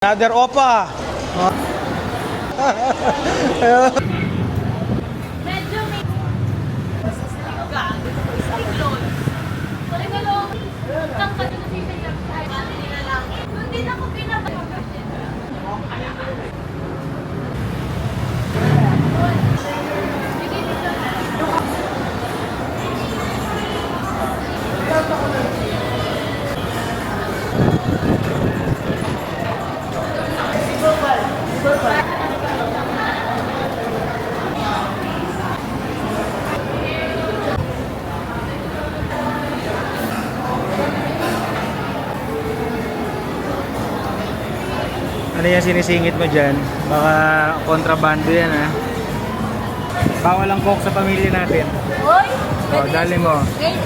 Another opa. Medyo may siglon. Talagalong ang kanusisip sa nila lang. Hindi na ko pinabalik. Ano yan sinisingit mo dyan? Baka kontrabando yan, ha? Bawal ang coke sa pamilya natin. Hoy! O, dali mo. Wait!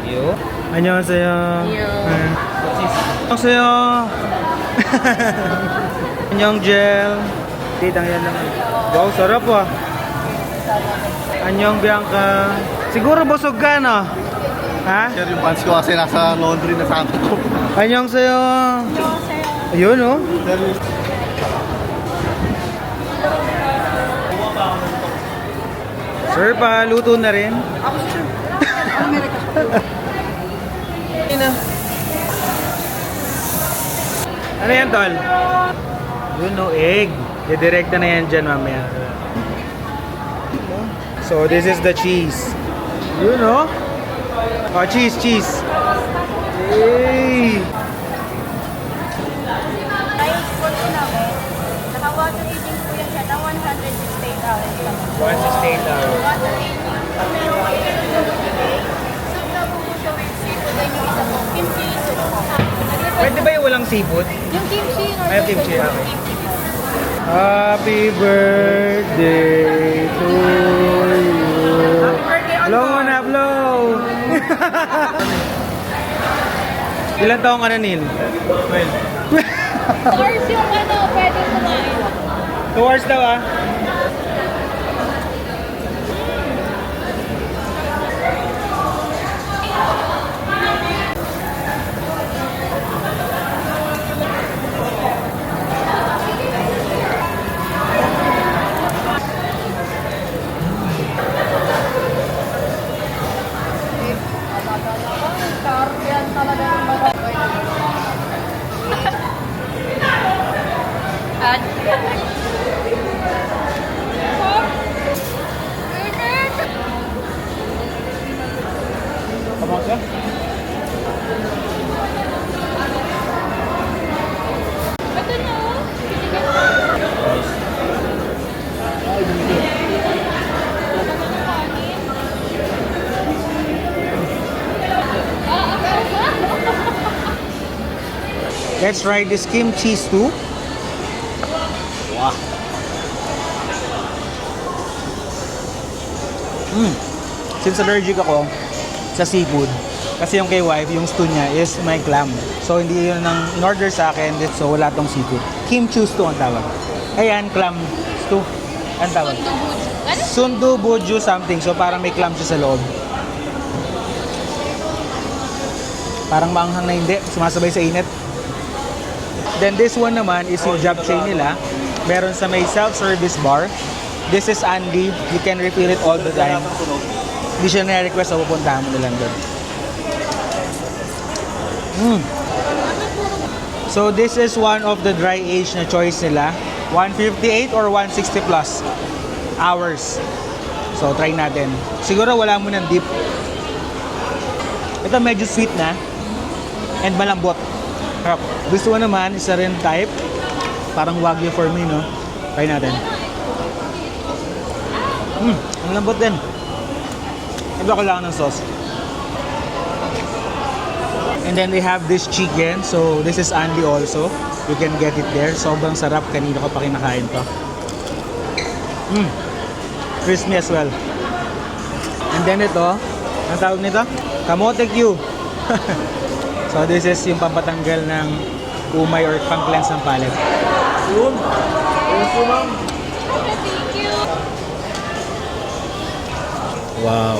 Yo. 안녕하세요. 안녕하세요. 안녕, Jel. Titang yan naman. Wow, sarap, ah. Anyong Bianca. Siguro busog ka, no? Ha? Sir, yung pants ko kasi nasa laundry na sa ko. Anyong sa'yo. Ayun, oh. Sir, Sir, paluto na rin. Ano yan, tol? Yun, no, egg. Didirekta na yan dyan, mamaya. So, this is the cheese. Yun, no? Oh, cheese. Yay! Ay, kung namin, naka-water aging po yan siya na $168 lang. $168. Water aging. Meron kayo na nagbibigay. Soup na po siya with seafood. Then yung isa po, kimchi soup po. Pwede ba yung walang seafood? Yung kimchi, normal Ay, kimchi, soup po, okay. kimchi. Happy birthday to you. Blow mo na, blow! Ilan taong ka na, Neil? Stars yung pwede kumain. 2 hours daw, ah. At Come on, sir. ito na oh. Let's try this kimchi stew. Wow. Since allergic ako sa seafood, kasi yung kay wife, yung stew niya is may clam. So hindi yun ang in-order sa akin, so wala tong seafood. Kimchi stew ang tawag. Ayan, clam stew. Ang tawag. Sundu buju something. So parang may clam siya sa loob. Parang maanghang na hindi, sumasabay sa init. Then this one naman is yung japchae nila. Meron sa may self-service bar. This is Andy. You can refill it all the time. Hindi siya na-request na pupuntahan mo nilang doon. So this is one of the dry age na choice nila. 158 or 160 plus hours. So try natin. Siguro wala mo ng dip. Ito medyo sweet na. And malambot. Harap. This one naman, isa rin type. Parang wagyu for me, no? Try natin. Ang lambot din. Iba kailangan ng sauce. And then they have this chicken. So this is Andy also. You can get it there. Sobrang sarap. Kanina ko pa kinakain to. Crispy as well. And then ito, ang tawag nito? Kamote Q. So this is yung pampatanggal ng umay or pang-cleanse ng palate. Yun. Thank you. Wow.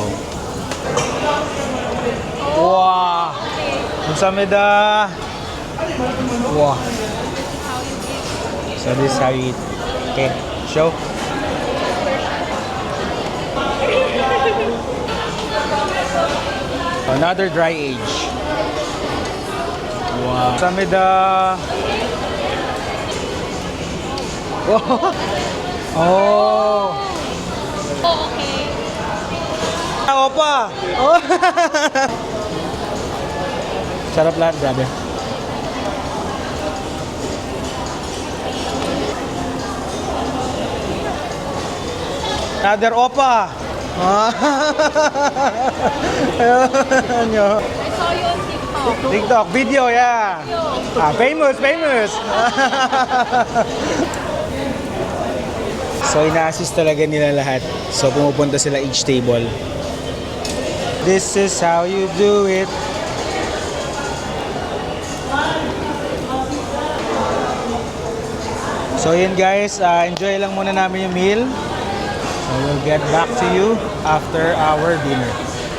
감사합니다. Wow. So this is how you eat. Okay, show. Another dry age. Wow. 감사합니다. Wow. Oh. Okay. Opa. Oh. Sarap lahat, grabe. Another opa. Ano? I saw you on TikTok. TikTok video, yeah. Famous, famous. So, ina-assist talaga nila lahat. So, pumupunta sila each table. This is how you do it. So, yun guys. Enjoy lang muna namin yung meal. So, we'll get back to you after our dinner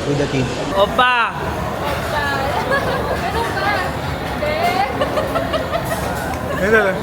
with the team. Opa! Ganun ka. Hindi. Ito lang.